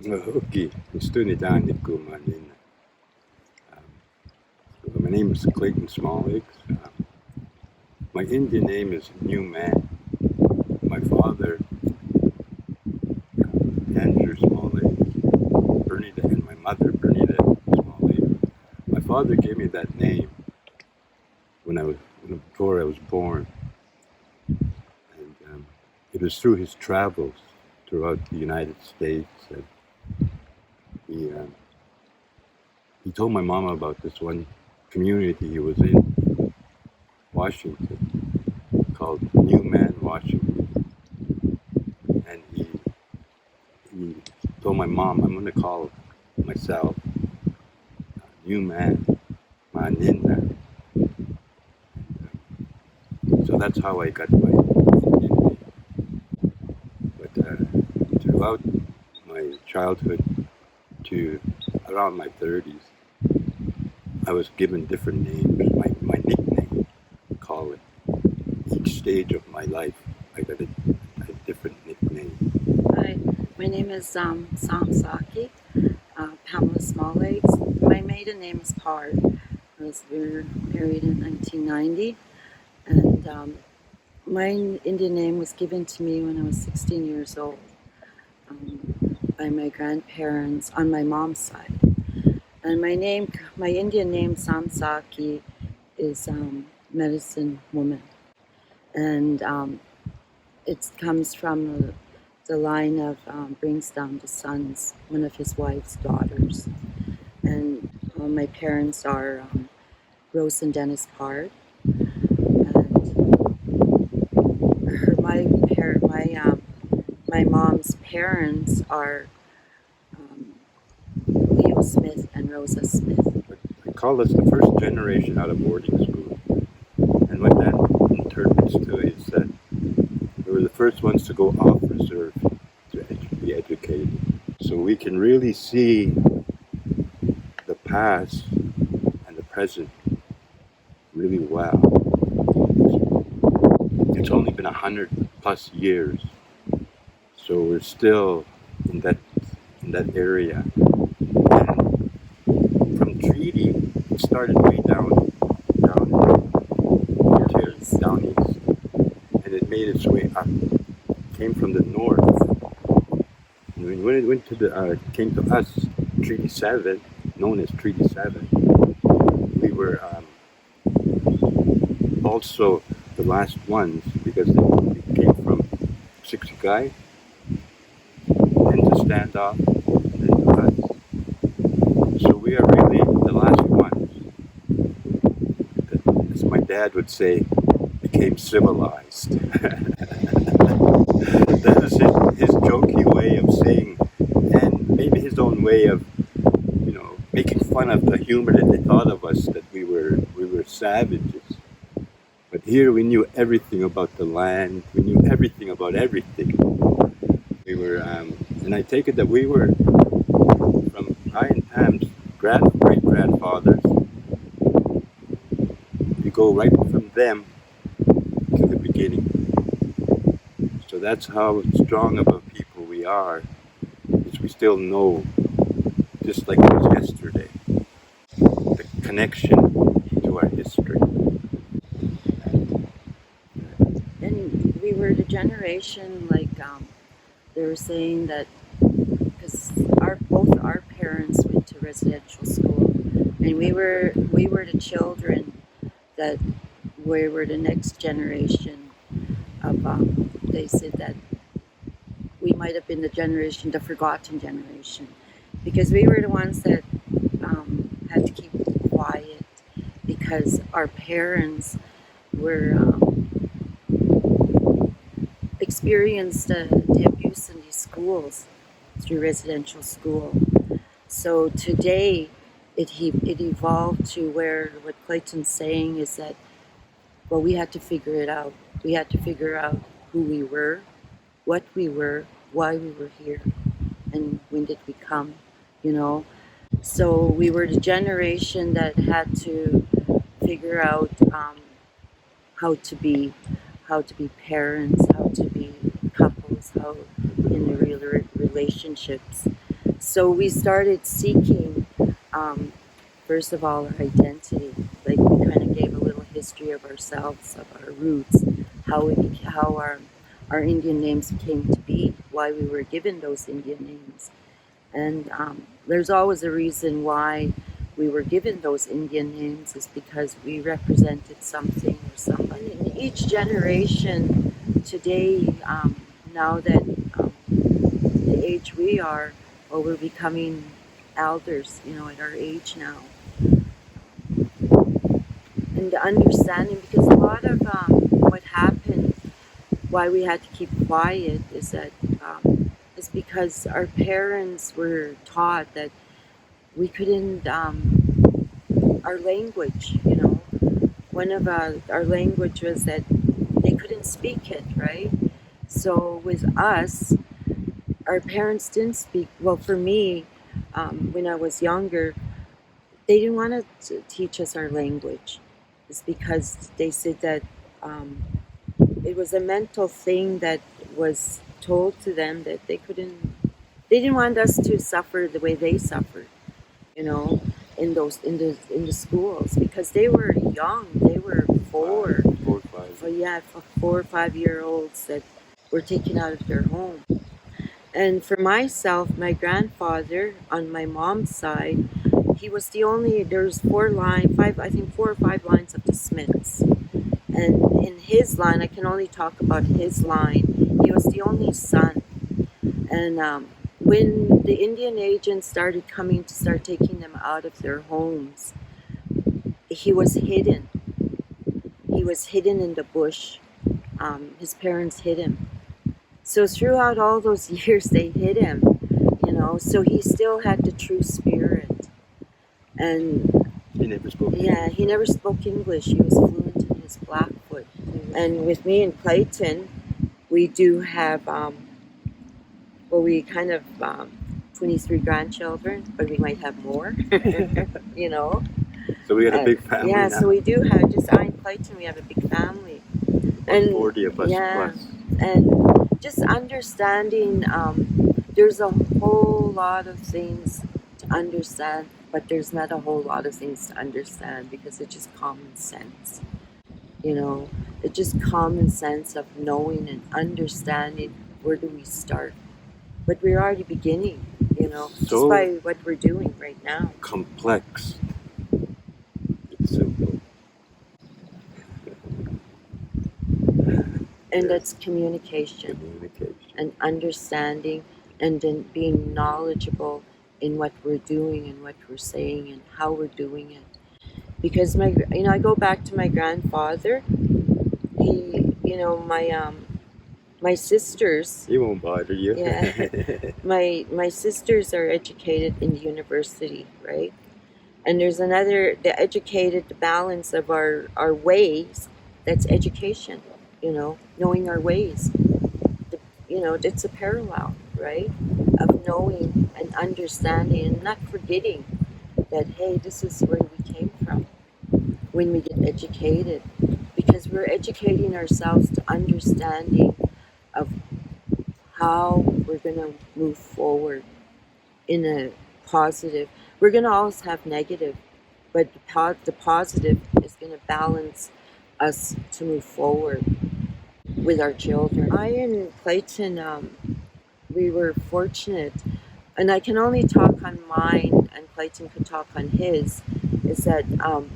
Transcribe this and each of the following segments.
Okay, my name is Clayton Smalllegs. My Indian name is New Man. My father, Andrew Smalllegs, Bernadette, and my mother, Bernadette Smalllegs. My father gave me that name before I was born, and it was through his travels throughout the United States. And he um, he told my mama about this one community he was in, Washington, called New Man, Washington, and he told my mom, I'm going to call myself New Man, Maninna. So that's how I got my Indian name. But throughout my childhood to around my 30s, I was given different names, my nickname, call it. Each stage of my life, I got a different nickname. Hi, my name is Samsaki, Pamela Smalllegs. My maiden name is Pard. We were married in 1990, and my Indian name was given to me when I was 16 years old by my grandparents on my mom's side. And my Indian name Samsaki is medicine woman, and it comes from the line of brings down the sons, one of his wife's daughters. And my parents are Rose and Dennis Pard. And my mom's parents are Leo Smith and Rosa Smith. I call us the first generation out of boarding school. And what that interprets to is that we were the first ones to go off reserve to be educated. So we can really see the past and the present really well. It's only been 100+ years, so we're still in that area. And from treaty, it started way down east, and it made its way up. It came from the north, and when it went to came to us, Treaty 7, known as Treaty 7, we were also the last ones because they came from Sixigai, and to stand off, and then to us. So we are really the last ones that, as my dad would say, became civilized. That is his jokey way of saying, and maybe his own way of, making fun of the humor that they thought of us, that we were savages. But here we knew everything about the land. We knew everything about everything. We were, and I take it that we were from I and Pam's great-grandfathers. We go right from them to the beginning. So that's how strong of a people we are, because we still know, just like it was yesterday, the connection to our history. And we were the generation, like they were saying that, because both our parents went to residential school, and we were the children that we were the next generation of. They said that we might have been the forgotten generation, because we were the ones that had to keep quiet because our parents were experienced the abuse in these schools through residential school. So today it evolved to where what Clayton's saying is that, well, we had to figure it out. We had to figure out who we were, what we were, why we were here, and when did we come, So we were the generation that had to figure out how to be parents, how to be couples, how in the real relationships. So we started seeking, first of all, our identity. Like we kind of gave a little history of ourselves, of our roots, how our Indian names came to be, why we were given those Indian names. And there's always a reason why we were given those Indian names, is because we represented something or somebody. In each generation today, now that the age we are, or we're becoming elders, at our age now, and the understanding, because a lot of what happened, why we had to keep quiet, is that is because our parents were taught that we couldn't, our language, one of our language was that they couldn't speak it, right? So with us, our parents didn't speak. Well, for me, when I was younger, they didn't want to teach us our language. It's because they said that it was a mental thing that was told to them, that they didn't want us to suffer the way they suffered, in the schools, because they were young. They were 4 or 5. 4 or 5 year olds that were taken out of their home. And for myself, my grandfather on my mom's side, he was the only. There's 4 or 5 lines of the Smiths, and in his line, I can only talk about his line. He was the only son, and when the Indian agents started coming to start taking them out of their homes, he was hidden. He was hidden in the bush. His parents hid him. So throughout all those years, they hid him, so he still had the true spirit. And He never spoke. yeah, he never spoke English. He was fluent in his Blackfoot. And with me and Clayton, we do have, we kind of 23 grandchildren, but we might have more, So we got a big family Yeah, now. so we do have, just I and Clayton, we have a big family. And 40 of us plus. And just understanding, there's a whole lot of things to understand, but there's not a whole lot of things to understand, because it's just common sense. It's just common sense of knowing and understanding, where do we start. But we're already beginning, just So by what we're doing right now. complex. It's simple. And Yes. that's communication and understanding, and then being knowledgeable in what we're doing and what we're saying and how we're doing it. Because I go back to my grandfather. He, my sisters. He won't bother you. Yeah. My sisters are educated in the university, right? And there's another, the educated, the balance of our ways, that's education, knowing our ways. It's a parallel, right? Of knowing and understanding and not forgetting that, hey, this is where we came from when we get educated. Because we're educating ourselves to understanding of how we're going to move forward in a positive. We're going to always have negative, but the positive is going to balance us to move forward with our children. I and Clayton, we were fortunate, and I can only talk on mine, and Clayton could talk on his, is that on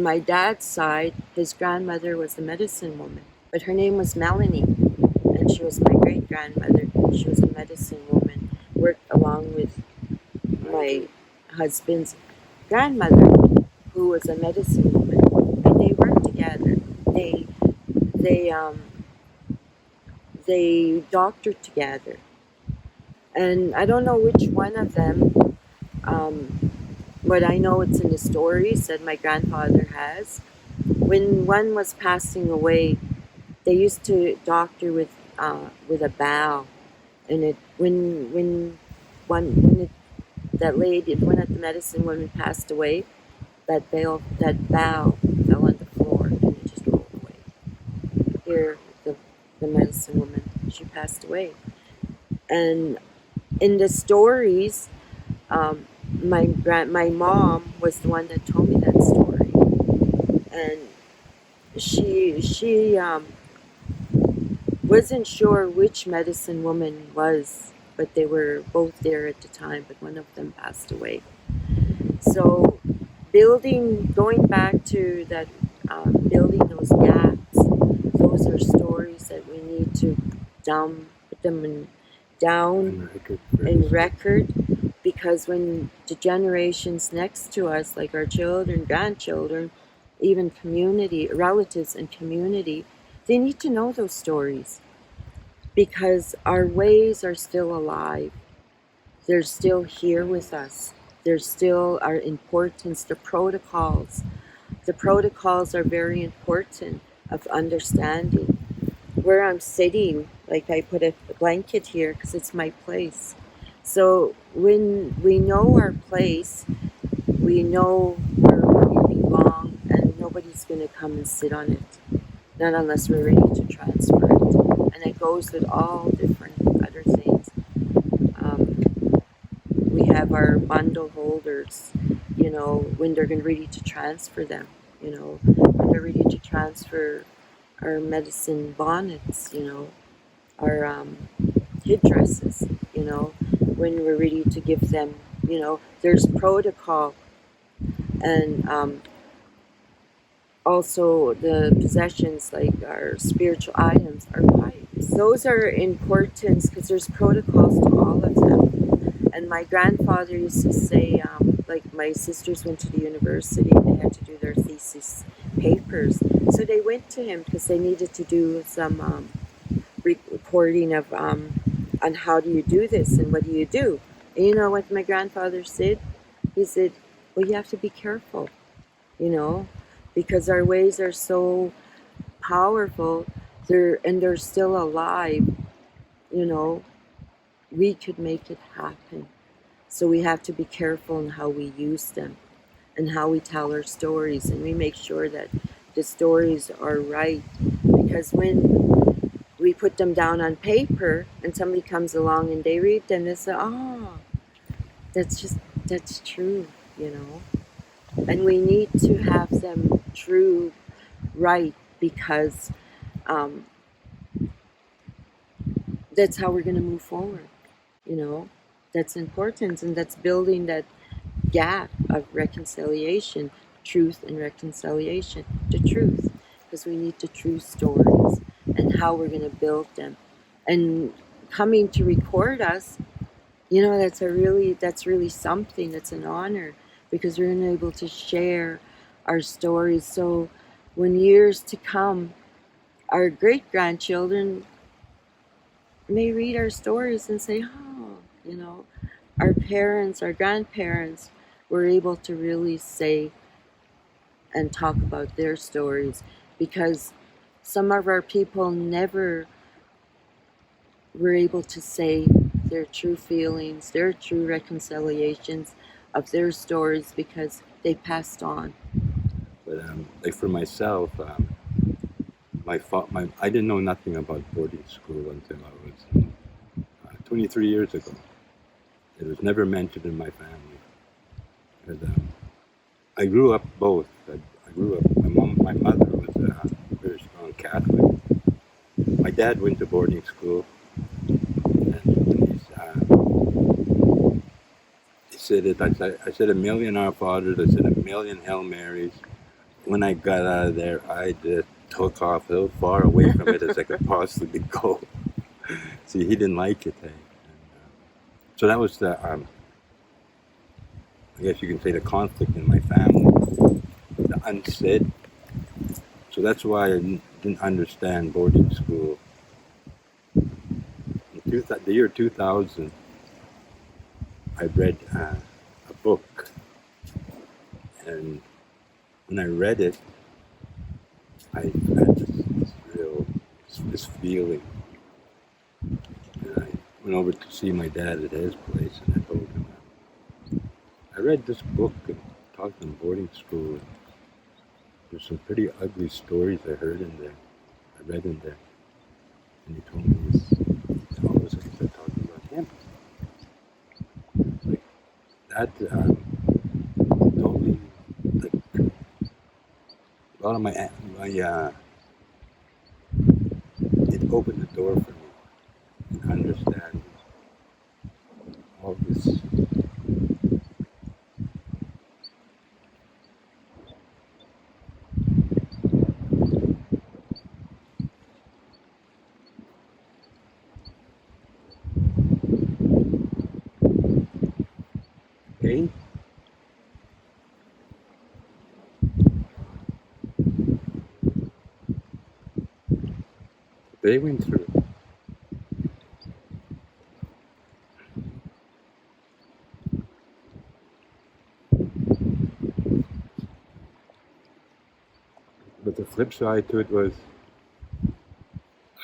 my dad's side, his grandmother was a medicine woman, but her name was Melanie, and she was my great-grandmother. She was a medicine woman, worked along with my husband's grandmother, who was a medicine woman, and they worked together. They doctored together, and I don't know which one of them, but I know it's in the stories that my grandfather has. When one was passing away, they used to doctor with a bow, and that lady, one of the medicine women, passed away, that bow fell on the floor and it just rolled away. Here, the medicine woman, she passed away. And in the stories, um, my mom was the one that told me that story, and she wasn't sure which medicine woman was, but they were both there at the time, but one of them passed away. So going back to that, building those gaps, those are stories that we need to put them down in record, because when the generations next to us, like our children, grandchildren, even community, relatives and community, they need to know those stories, because our ways are still alive. They're still here with us. There's still our importance, the protocols. The protocols are very important of understanding. Where I'm sitting, like I put a blanket here because it's my place. So when we know our place, we know where we belong, and nobody's going to come and sit on it, not unless we're ready to transfer it. And it goes with all different other things. We have our bundle holders, when they're ready to transfer them, when they're ready to transfer our medicine bonnets, our headdresses, when we're ready to give them, there's protocol. And also the possessions, like our spiritual items, our pipes. Those are important because there's protocols to all of them. And my grandfather used to say, like my sisters went to the university and they had to do their thesis papers. So they went to him because they needed to do some recording of on how do you do this and what do you do. And you know what my grandfather said? He said, well, you have to be careful, because our ways are so powerful, they're still alive, we could make it happen. So we have to be careful in how we use them and how we tell our stories, and we make sure that the stories are right, because when we put them down on paper and somebody comes along and they read them, they say, oh, that's true, and we need to have them true, right, because that's how we're going to move forward. That's important, and that's building that gap of reconciliation, truth and reconciliation, the truth, because we need the true stories and how we're going to build them. And coming to record us, that's really something. That's an honor, because we're able to share our stories. So when years to come, our great grandchildren may read our stories and say, oh, our parents, our grandparents were able to really say and talk about their stories, because some of our people never were able to say their true feelings, their true reconciliations of their stories, because they passed on. But like for myself, I didn't know nothing about boarding school until I was 23 years ago. It was never mentioned in my family. And, I grew up both. I grew up. My mother was a very strong Catholic. My dad went to boarding school, and he said it. I said a million Our Fathers. I said a million Hail Marys. When I got out of there, I just took off as far away from it as I could possibly go. See, he didn't like it. So that was the, I guess you can say, the conflict in my family, the unsaid. So that's why I didn't understand boarding school. In the year 2000, I read a book, and when I read it, I had this feeling. And I went over to see my dad at his place, and I told him, I read this book and talked in boarding school, and there's some pretty ugly stories I heard in there. I read in there. And he told me all those things I talked about. that totally, like, a lot of it opened the door for me in understanding all this. Okay? They went through. But the flip side to it was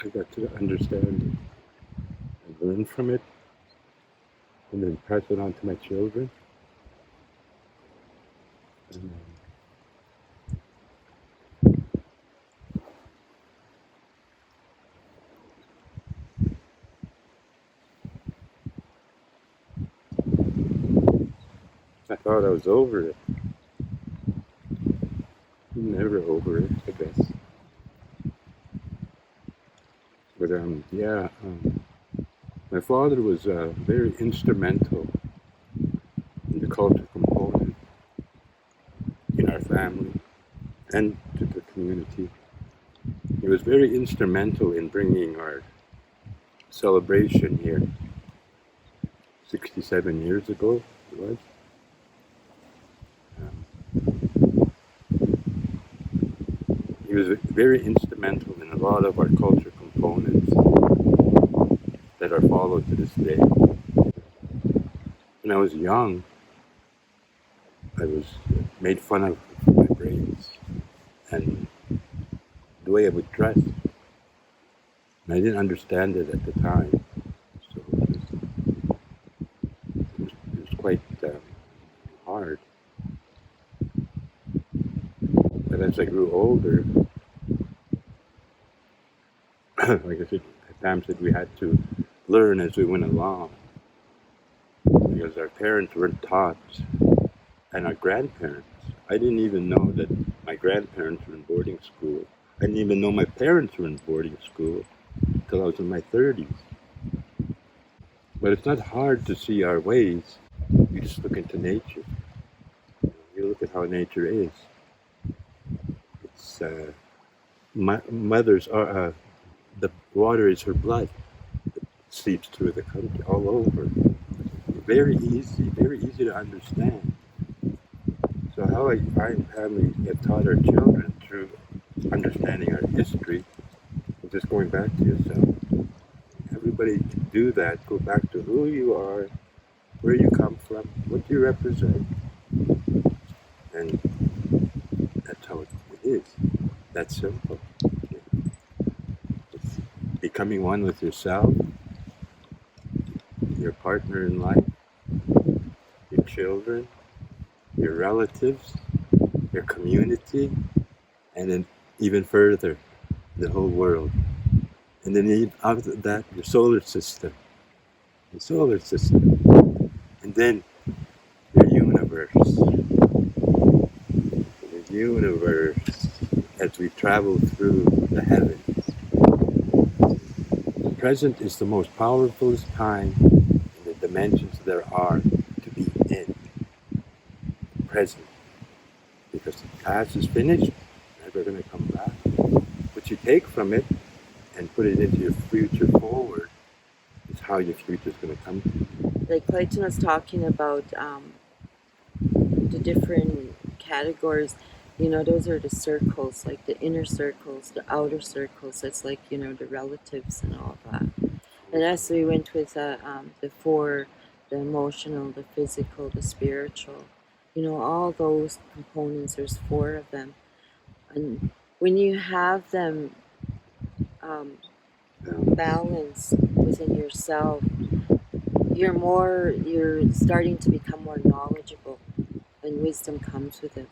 I got to understand and learn from it and then pass it on to my children. And, I thought I was over it. Never over it, I guess. But my father was very instrumental in the culture component in our family and to the community. He was very instrumental in bringing our celebration here 67 years ago, it was. He was very instrumental in a lot of our culture components that are followed to this day. When I was young, I was made fun of for my braids and the way I would dress. And I didn't understand it at the time, so it was quite hard. But as I grew older, like I said, Pam said, we had to learn as we went along because our parents weren't taught, and our grandparents. I didn't even know that my grandparents were in boarding school. I didn't even know my parents were in boarding school until I was in my 30s. But it's not hard to see our ways. You just look into nature. You look at how nature is. It's mothers are the water is her blood. It seeps through the country all over. Very easy to understand. So how I and family have taught our children through understanding our history, and just going back to yourself. Everybody can do that. Go back to who you are, where you come from, what you represent, and that's how it is. That's simple. It's becoming one with yourself, your partner in life, your children, your relatives, your community, and then even further, the whole world. And then after that, your solar system, and then your universe, as we travel through the heavens. The present is the most powerful time in the dimensions there are to be in. Present. Because the past is finished, never going to come back. What you take from it and put it into your future forward is how your future is going to come to you. Like Clayton was talking about the different categories. Those are the circles, like the inner circles, the outer circles. That's like, the relatives and all that. And as we went with the four, the emotional, the physical, the spiritual, all those components, there's four of them. And when you have them balanced within yourself, you're starting to become more knowledgeable, and wisdom comes with it.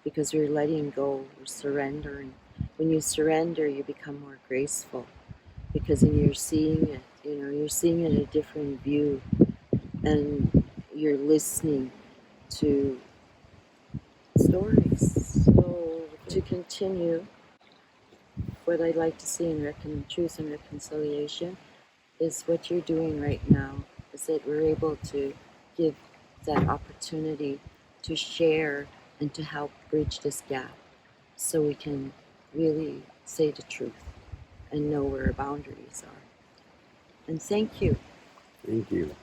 Because you're letting go, you're surrendering. When you surrender, you become more graceful. Because then you're seeing it, you're seeing it in a different view. And you're listening. to stories. So to continue, what I'd like to see in Truth and Reconciliation is what you're doing right now, is that we're able to give that opportunity to share and to help bridge this gap so we can really say the truth and know where our boundaries are. And thank you. Thank you.